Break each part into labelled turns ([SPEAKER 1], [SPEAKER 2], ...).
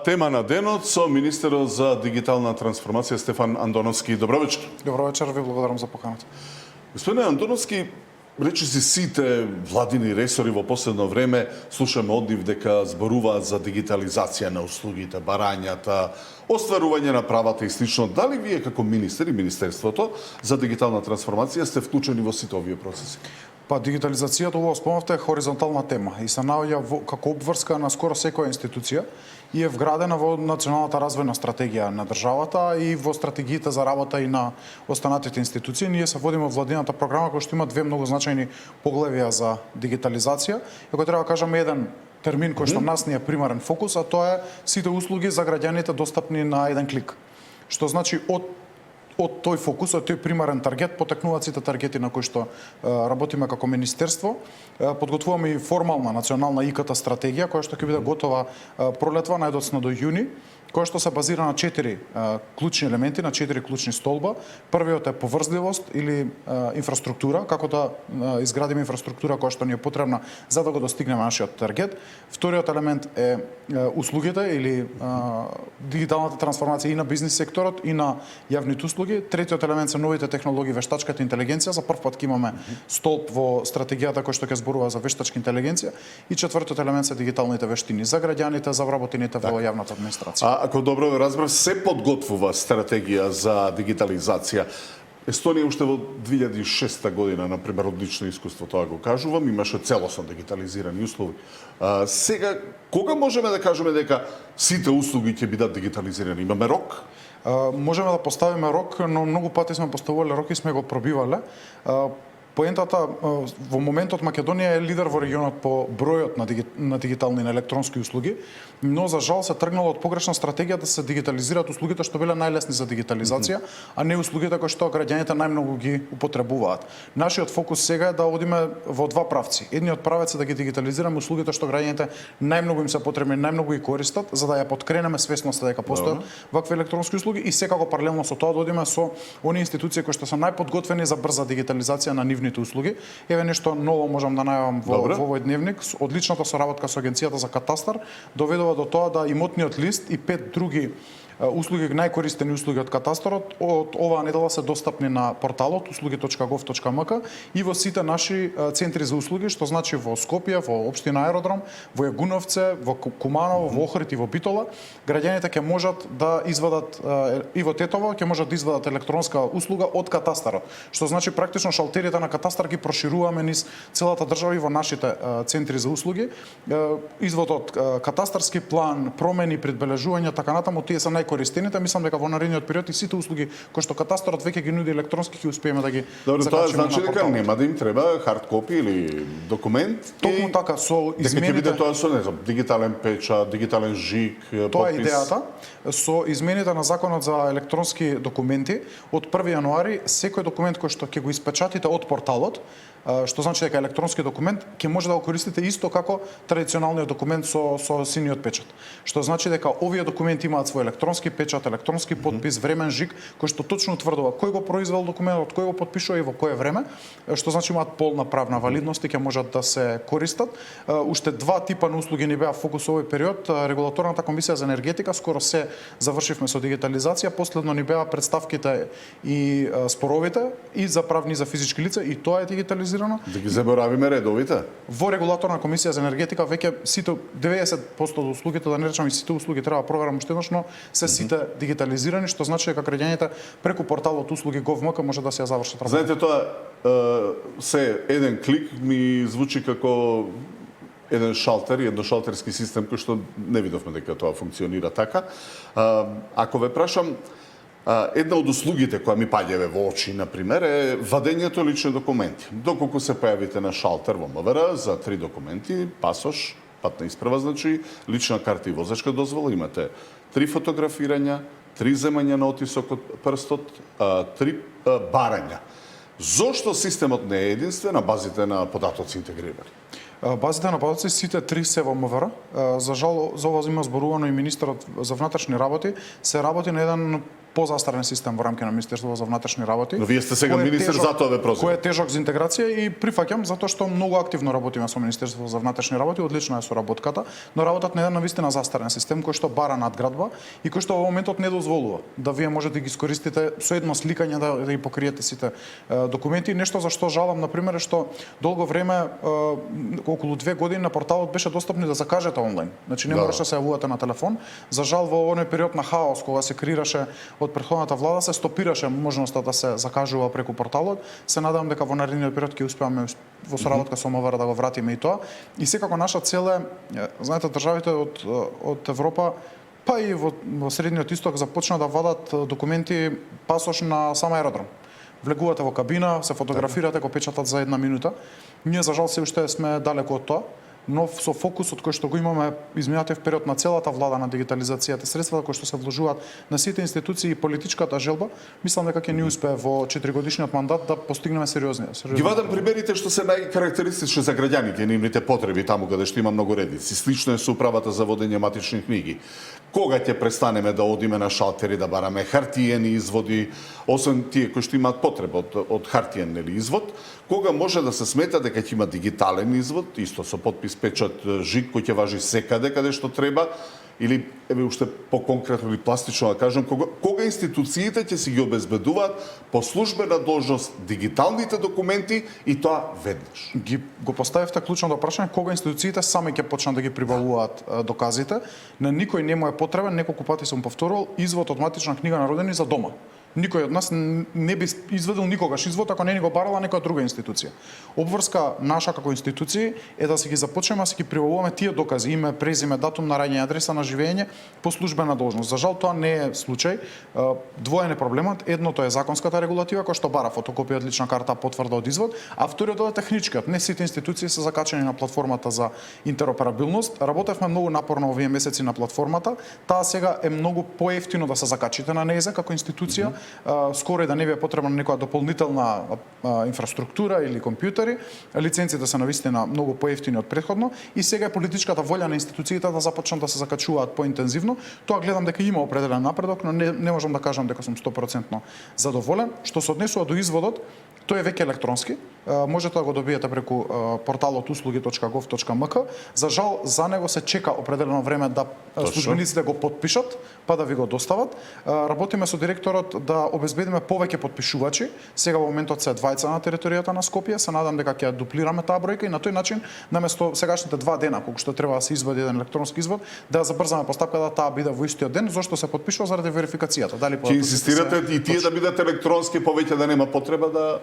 [SPEAKER 1] Тема на денот со министерот за дигитална трансформација Стефан Андоновски. Добро вечер.
[SPEAKER 2] Добро вечер, ви благодарам за поканата.
[SPEAKER 1] Господине Андоновски, речиси сите владини ресори во последно време слушаме однив дека зборуваат за дигитализација на услугите, барањата, остварување на правата и слично. Дали вие како министер и Министерството за дигитална трансформација сте вклучени во сите овие процеси?
[SPEAKER 2] Па дигитализацијата, ова спомнавте, е хоризонтална тема и се наоѓа како обврска на скоро секоја институција и е вградена во националната развојна стратегија на државата и во стратегиите за работа и на останатите институции. Ние се водиме во владината програма која што има две многу значајни поглавија за дигитализација. Ако треба да кажам еден термин кој што нас ни е примарен фокус, а тоа е сите услуги за граѓаните достапни на еден клик. Што значи од тој фокус, од тој примарен таргет, потекнуваат сите таргети на кои што работиме како министерство. Подготвуваме и формална национална ИКТ стратегија, која што ќе биде готова пролетва, најдоцна до јуни, која што се базира на 4 клучни елементи, на 4 клучни столба. Првиот е поврзливост или инфраструктура, како да изградиме инфраструктура која што ни е потребна за да го достигнеме нашиот таргет. Вториот елемент е услугите или дигиталната трансформација и на бизнис секторот и на јавните услуги. Третиот елемент се новите технологии, вештачката интелигенција. За прв пат ќе имаме столб во стратегијата кој што ќе зборува за вештачка интелигенција. И четвртиот елемент се дигиталните вештини за граѓаните, за вработените во јавната администрација.
[SPEAKER 1] Ако добро разбрав, се подготвува стратегија за дигитализација. Естонија уште во 2006 година, например, одлично искуство, тоа го кажувам, имаше целосно дигитализирани услуги. Сега, кога можеме да кажеме дека сите услуги ќе бидат дигитализирани? Имаме рок?
[SPEAKER 2] Можеме да поставиме рок, но многу пати сме поставувале рок и сме го пробивале. Поентата во моментот Македонија е лидер во регионот по бројот на дигитални на електронски услуги, но за жал се тргнало од погрешна стратегија да се дигитализираат услугите што биле најлесни за дигитализација, а не услугите кои што граѓаните најмногу ги употребуваат. Нашиот фокус сега е да одиме во два правци. Едниот правец е да ги дигитализираме услугите што граѓаните најмногу им се потребни, најмногу ги користат, за да ја поткренеме свесноста дека постојат вакви електронски услуги и секако паралелно со тоа да одиме со оние институции кои што се најподготвени за брза дигитализација на нивните услуги. Еве нешто ново можам да најавам во овој дневник. Одличната соработка со Агенцијата за катастар доведува до тоа да имотниот лист и 5 други услуги, најкористени услуги од катастарот, од оваа недела се достапни на порталот услуги.gov.mk и во сите наши центри за услуги, што значи во Скопје, во општина Аеродром, во Јагуновце, во Куманово, во Охрид и во Битола, граѓаните ќе можат да извадат и во Тетово ќе можат да извадат електронска услуга од катастарот. Што значи практично шалтерите на катастар ги прошируваме низ целата држава и во нашите центри за услуги. Извод од катастарски план, промени, предбележувања, така натаму, тие се користените, мислам дека во наредниот период и сите услуги кои што катастарот веќе ги нуди електронски ќе успееме да ги
[SPEAKER 1] закачиме. Тоа значи дека нема да им треба хард копи или документ.
[SPEAKER 2] Токму така, со измените.
[SPEAKER 1] Дека ќе биде тоа со дигитален печат, дигитален жиг, подпис.
[SPEAKER 2] Тоа е идејата. Со измените на законот за електронски документи од 1 јануари секој документ кој што ќе го испечатите од порталот, што значи дека електронски документ ќе може да го користите исто како традиционалниот документ со синиот печат. Што значи дека овие документи имаат свој електронски печат, електронски подпис, времен жиг, кој што точно утврдува кој го произвел документот, кој го потпишува и во кое време, што значи имаат полна правна валидност и ќе можат да се користат. Уште два типа на услуги ни беа фокус овој период. Регулаторната комисија за енергетика скоро се завршивме со дигитализација, последно ни беа представките и споровите и за правни и за физички лица и тоа е дигитализирано.
[SPEAKER 1] Да ги заборавиме редовите.
[SPEAKER 2] Во регулаторна комисија за енергетика веќе сите 90% од услугите, да не речам и сите услуги, треба да проверам уште еднаш, но се сите дигитализирани, што значи дека граѓаните преку порталот услуги Gov.mk може да се ја завршат работа.
[SPEAKER 1] Знаете, тоа се еден клик ми звучи како еден шалтер, едношалтерски систем кој што не видовме дека тоа функционира така. Ако ве прашам, една од услугите која ми паѓа во очи, например, е вадењето лични документи. Доколку се појавите на шалтер во МВР за 3 документи, пасош, патна исправа, значи лична карта и возачка дозвола, имате 3 фотографирања, 3 земања на отисок од прстот, 3 барања. Зошто системот не е единствен на базите на податоци интегрирани?
[SPEAKER 2] Базите на податоци сите три се во МВР. За жал, за ова има зборувано и министерот за внатрешни работи, се работи на еден позастарен систем во рамки на Министерството за внатрешни работи.
[SPEAKER 1] Но вие сте сега министер, затоа ве прозив.
[SPEAKER 2] Кој е тежок за интеграција и прифаќам затоа што многу активно работиме со Министерството за внатрешни работи, одлична е соработката, но работат на еден навистина застарен систем кој што бара надградба и кој што во моментот не дозволува да вие можете да ги искористите со едно сликање да ги покриете сите документи. Нешто за што жалам, на пример, е што долго време, околу 2 години на порталот беше достапни да закажете онлайн. Значи не мораше да се јавувате на телефон. За жал во оној период на хаос кога се креираше од претходната влада се стопираше можноста да се закажува преку порталот. Се надевам дека во наредниот период ќе успееме во соработка со МВР да го вратиме и тоа. И секако наша цел е, знаете, државите од Европа па и во Средниот Исток започна да вадат документи пасош на сам аеродром. Влегувате во кабина, се фотографирате, го печатат за 1 минута. Ние за жал се уште сме далеку од тоа, но со фокусот кој што го имаме изминатиот период на целата влада на дигитализацијата, средствата кои што се вложуваат на сите институции и политичката желба, мислам дека ќе ни успее во 4-годишниот мандат да постигнеме сериозни.
[SPEAKER 1] Ги вадам примерите што се најкарактеристични за граѓаните, нивните потреби таму каде што има многу редици. Слично е со управата за водење матични книги. Кога ќе престанеме да одиме на шалтери да бараме хартиени изводи, освен тие кои што имаат потреба од хартиен извод, кога може да се смета дека ќе има дигитален извод, исто со подпис, печат, жиг кој ќе важи секаде каде што треба, или еве уште поконкретно или пластично да кажам, кога институциите ќе си ги обезбедуваат по службена должност дигиталните документи и тоа веднаш.
[SPEAKER 2] Го поставивте клучното прашање кога институциите сами ќе почнат да ги прибавуваат доказите. На никој не му е потребен, неколку пати сум повторувал, извод од матична книга на родени за дома. Никој од нас не би изведил никогаш извод ако не ни го барала некоја друга институција. Обврска наша како институции е да се ги започнеме, да се ги прибавуваме тие докази, име, презиме, датум на раѓање, адреса на живење по службена должност. За жал тоа не е случај. Двоен е проблемот. Едното е законската регулатива која што бара фотокопија од лична карта, потврда од извод, а вториот е техничкиот. Не сите институции се закачени на платформата за интероперабилност. Работевме многу напорно овие месеци на платформата. Таа сега е многу поевтино да се закачите на нејза како институција. Скоро и да не ви е потребна некоја дополнителна инфраструктура или компјутери, лиценците се навистина многу поевтини од претходно и сега е политичката волја на институциите да започнат да се закачуваат поинтензивно. Тоа гледам дека има определен напредок, но не можам да кажам дека сум 100% задоволен. Што се однесува до изводот, тој е веќе електронски. Можете да го добиете преку порталот услуги.gov.mk. За жал, за него се чека определено време да службениците го потпишат, па да ви го достават. Работиме со директорот да обезбедиме повеќе потпишувачи. Сега во моментот се 20 на територијата на Скопје. Се надам дека ќе дуплираме таа бројка и на тој начин, наместо сегашните 2 дена, колку што треба да се извади еден електронски извод, да забрзаме постапка да таа биде во истиот ден, зашто се потпишува заради верификацијата. Дали
[SPEAKER 1] ќе инсистирате и тие да бидат електронски, повеќе да нема потреба да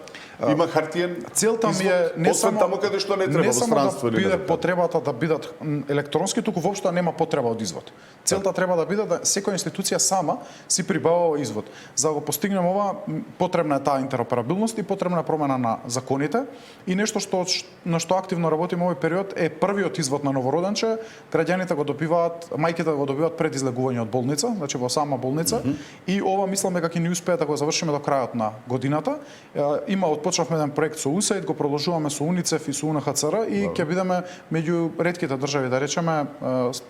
[SPEAKER 1] има хартиен?
[SPEAKER 2] Целта ми е не само
[SPEAKER 1] таму каде што не треба во странство
[SPEAKER 2] да биде потребата да бидат електронски, туку воопшто нема потреба од извод. Целта треба да биде да секоја институција сама си прибавува извод. За да го постигнеме ова, потребна е таа интероперабилност и потребна е промена на законите и нешто на што активно работиме овој период е првиот извод на новороденче. Граѓаните го добиваат, мајките го добиваат пред излегување од болница, значи во сама болница и ова мислам дека ќе ни успее да го завршиме до крајот на годината. Отпочнавме еден проект со USAID, го продолжуваме со УНИЦЕФ и со УНХЦР и ќе бидеме меѓу ретките држави, да речеме,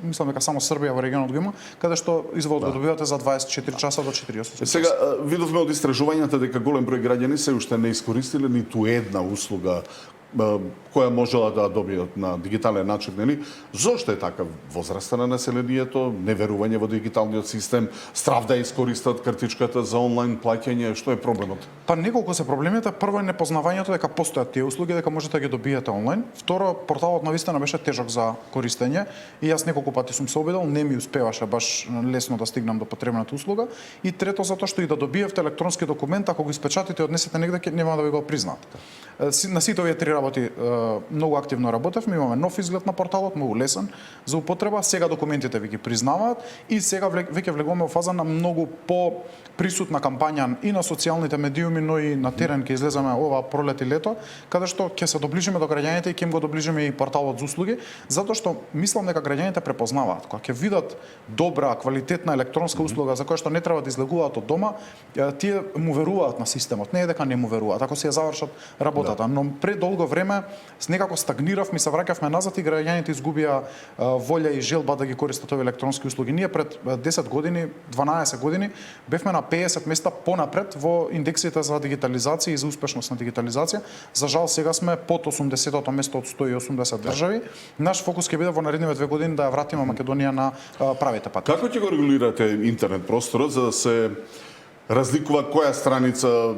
[SPEAKER 2] мислам дека само Србија во регионот го има, каде што извод го добивате за 24 часа до 48 часа.
[SPEAKER 1] Сега видовме од истражувањата дека голем број граѓани се уште не искористиле ниту една услуга која можела да добијат на дигитален начин, нели? Зошто е така? Возраста на населението, неверување во дигиталниот систем, страв да искористат картичката за онлайн плаќање, што е проблемот?
[SPEAKER 2] Па неколку се проблемите. Прво е непознавањето дека постојат тие услуги, дека можете да ги добиете онлайн. Второ, порталот навистина беше тежок за користење и јас неколку пати сум се обидел, не ми успеваше баш лесно да стигнам до потребната услуга. И трето, затоа што и да добиевте електронски документ, ако го испечатите и однесете негде, нема да ви го признаат. На сите овие три работи многу активно работевме, имаме нов изглед на порталот, многу лесен за употреба, сега документите ви ги признаваат и сега веќе влегуваме во фаза на многу присутна кампања и на социјалните медиуми, но и на терен ќе излеземе ова пролет и лето, каде што ќе се доближиме до граѓаните и ќе им го доближиме и порталот за услуги, затоа што мислам дека граѓаните препознаваат. Кога ќе видат добра, квалитетна електронска услуга за која што не треба да излегуваат од дома, тие му веруваат на системот, не е дека не му веруваат, ако си ја завршат работата, но предолго време некако стагниравме и се враќавме назад и граѓаните изгубија волја и желба да ги користат овие електронски услуги. Ние пред 10 години, 12 години бевме на 50 места понапред во индексите за дигитализација и за успешност на дигитализација. За жал сега сме под 80-то место од 180 држави. Наш фокус ќе биде во наредните 2 години да ја вратиме Македонија на правите пати.
[SPEAKER 1] Како ќе го регулирате интернет просторот за да се разликува која страница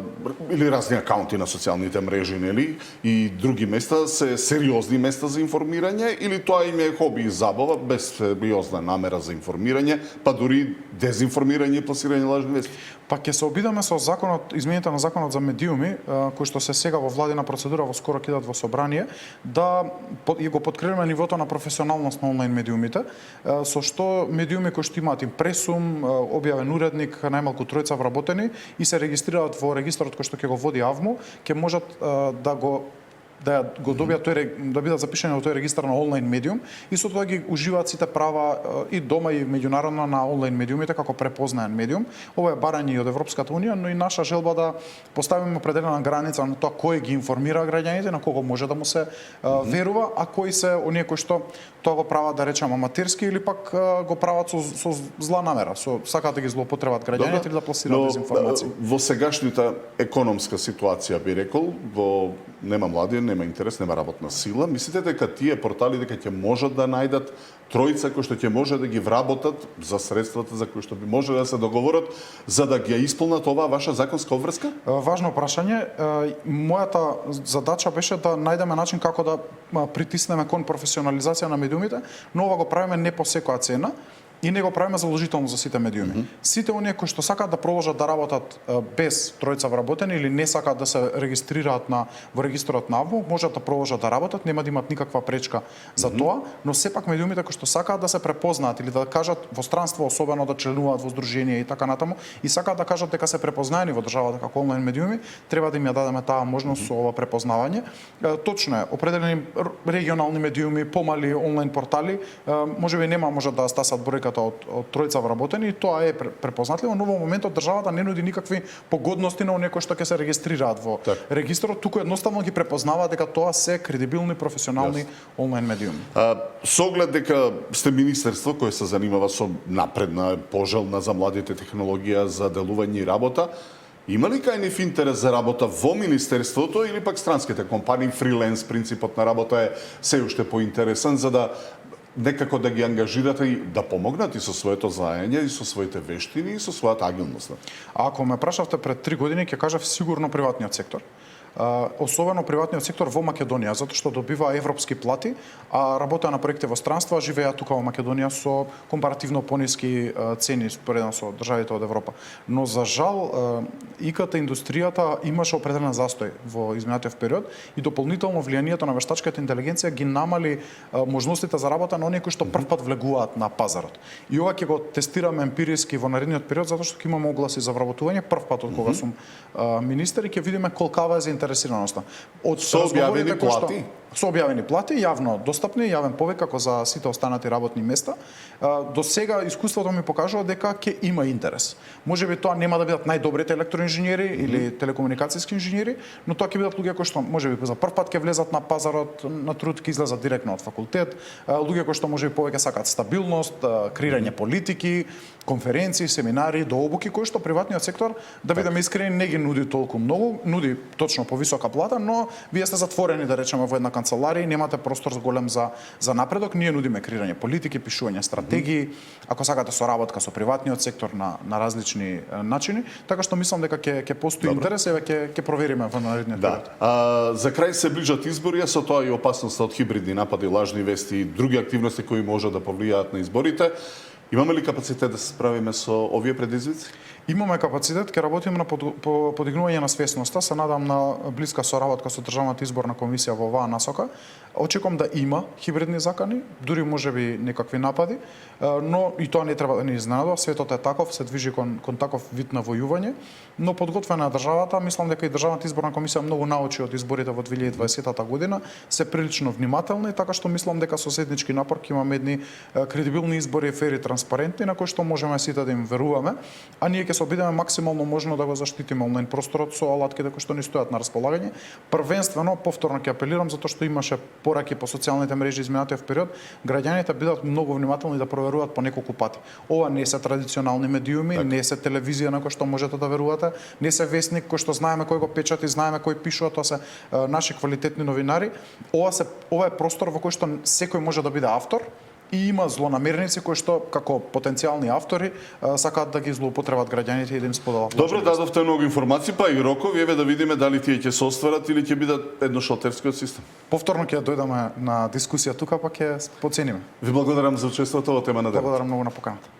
[SPEAKER 1] или разни акаунти на социјалните мрежи, нели, и други места се сериозни места за информирање или тоа им е хоби и забава без сериозна намера за информирање, па дури дезинформирање и пласирање лажни вести?
[SPEAKER 2] Па ќе се обидеме со законот, измените на законот за медиуми, кои што се сега во владина процедура, во скоро ќе идат во собрание, да го подкрепиме нивото на професионалност на онлайн медиумите, со што медиуми кои што имаат импресум, објавен уредник, најмалку тројца вработени и се регистрираат во регистарот кој што ќе го води АВМУ, ќе можат да го добијат да бидат запишани во тој регистар на онлайн медиум и со тоа ги уживаат сите права и дома и меѓународно на онлайн медиумите како препознаен медиум. Ова е барање и од Европската унија, но и наша желба да поставиме определена граница на тоа кој ги информира граѓаните, на кого може да му се верува, а кои се оние кои што тоа го прават, да речеме, аматерски или пак го прават со зла намера, сакаат да ги злоупотребат граѓаните или да пласираат дезинформации.
[SPEAKER 1] Во сегашната економска ситуација би рекол, нема млади, нема интерес, нема работна сила. Мислите дека тие портали дека ќе можат да најдат тројца кои што ќе може да ги вработат за средствата за кои што би може да се договорат за да ги исполнат оваа ваша законска обврска?
[SPEAKER 2] Важно прашање. Мојата задача беше да најдеме начин како да притиснеме кон професионализација на медиумите, но ова го правиме не по секоја цена. И не го правиме задолжително за сите медиуми. Сите оние кои што сакаат да продолжат да работат без тројца вработени или не сакаат да се регистрираат во регистарот на АВМУ, можат да продолжат да работат, нема да имат никаква пречка за тоа, но сепак медиумите кои што сакаат да се препознаат или да кажат во странство, особено да членуваат во здружение и така натаму, и сакаат да кажат дека се препознаени во државата како онлайн медиуми, треба да им ја дадеме таа можност со ова препознавање. Точно е, определени регионални медиуми, помали онлайн портали, можеби нема можат да стасат бројка од тројца вработени и тоа е препознатливо, но во моментот државата не нуди никакви погодности на оние кои што ќе се регистрираат во регистарот, туку едноставно ги препознава дека тоа се кредибилни професионални онлайн медиуми.
[SPEAKER 1] Со оглед дека сте министерство кое се занимава со напредна, пожелна за младите технологија за делување и работа, има ли кај нив интерес за работа во министерството или пак странските компании, фриленс принципот на работа е се уште поинтересен за да некако да ги ангажирате и да помогнат и со своето знаење, и со своите вештини, и со својата агилност?
[SPEAKER 2] Ако ме прашавте пред 3 години, ќе кажав сигурно приватниот сектор. Особено приватниот сектор во Македонија, затоа што добива европски плати, а работеа на проекти во странство, а живеат тука во Македонија со компаративно пониски цени споредно со државите од Европа. Но за жал, ИКТ индустријата имаше определен застој во изминатиот период и дополнително влијанието на вештачката интелигенција ги намали можностите за работа на оние кои што првпат влегуваат на пазарот. И ова ќе го тестираме емпириски во наредниот период затоа што ќе имаме огласи за вработување првпат од кога сум министер и ќе видиме колкава е заинтересираноста. Од
[SPEAKER 1] со објавени плати?
[SPEAKER 2] Со објавени плати, јавно достапни, јавен повик како за сите останати работни места. До сега искуството ми покажува дека ќе има интерес. Можеби тоа нема да бидат најдобрите електроинженери или телекомуникацијски инженери, но тоа ќе бидат луѓе кои што можеби за прв пат ќе влезат на пазарот на труд, ќе излезат директно од факултет, луѓе кои што можеби повеќе сакаат стабилност, креирање политики, конференции, семинари, дообуки кои што приватниот сектор, да бидеме искрени, не ги нуди толку многу, нуди точно повисока плата, но вие сте затворени, да речеме, во една канцеларија, немате простор голем за напредок. Ние нудиме креирање политики, пишување стратегии, ако сакате соработка со приватниот сектор на различни начини, така што мислам дека ќе постои интерес, еве ќе провериме во наредниот период.
[SPEAKER 1] За крај се ближат избори, со тоа и опасноста од хибридни напади, лажни вести и други активности кои може да повлијаат на изборите. Имаме ли капацитет да се справиме со овие предизвици?
[SPEAKER 2] Имаме капацитет, ќе работиме на подигнување на свесноста, се надам на блиска соработка со Државната изборна комисија во оваа насока. Очекувам да има хибридни закани, дури можеби некакви напади, но и тоа не треба да ни изненадува, светот е таков, се движи кон таков вид на војување, но подготвена е државата, мислам дека и Државната изборна комисија многу научи од изборите во 2020 година, се прилично внимателни, така што мислам дека со заеднички напор ќе имаме едни кредибилни избори, фери, транспарентни на кои што можеме сите да им веруваме, а ние ќе се обидеме максимално можно да го заштитиме онлайн просторот со алатките кои што ни стојат на располагање. Првенствено, повторно ќе апелирам затоа што имаше пораки по социјалните мрежи изминатиот период, граѓаните бидат многу внимателни да проверуваат по неколку пати. Ова не се традиционални медиуми, не се телевизија на кој што можете да верувате, не се весник кој што знаеме кој го печати, знаеме кој пишува, тоа се наши квалитетни новинари. Ова е простор во кој што секој може да биде автор и има злонамерници кои што како потенцијални автори сакаат да ги злоупотребат граѓаните и да им споделат.
[SPEAKER 1] Добро, дадовте многу информации, па и рокови, еве да видиме дали тие ќе се остварат или ќе бидат едношалтерскиот систем.
[SPEAKER 2] Повторно ќе дојдеме на дискусија тука, па ќе поцениме.
[SPEAKER 1] Ви благодарам за учеството во тема на денот.
[SPEAKER 2] Благодарам многу на поканата.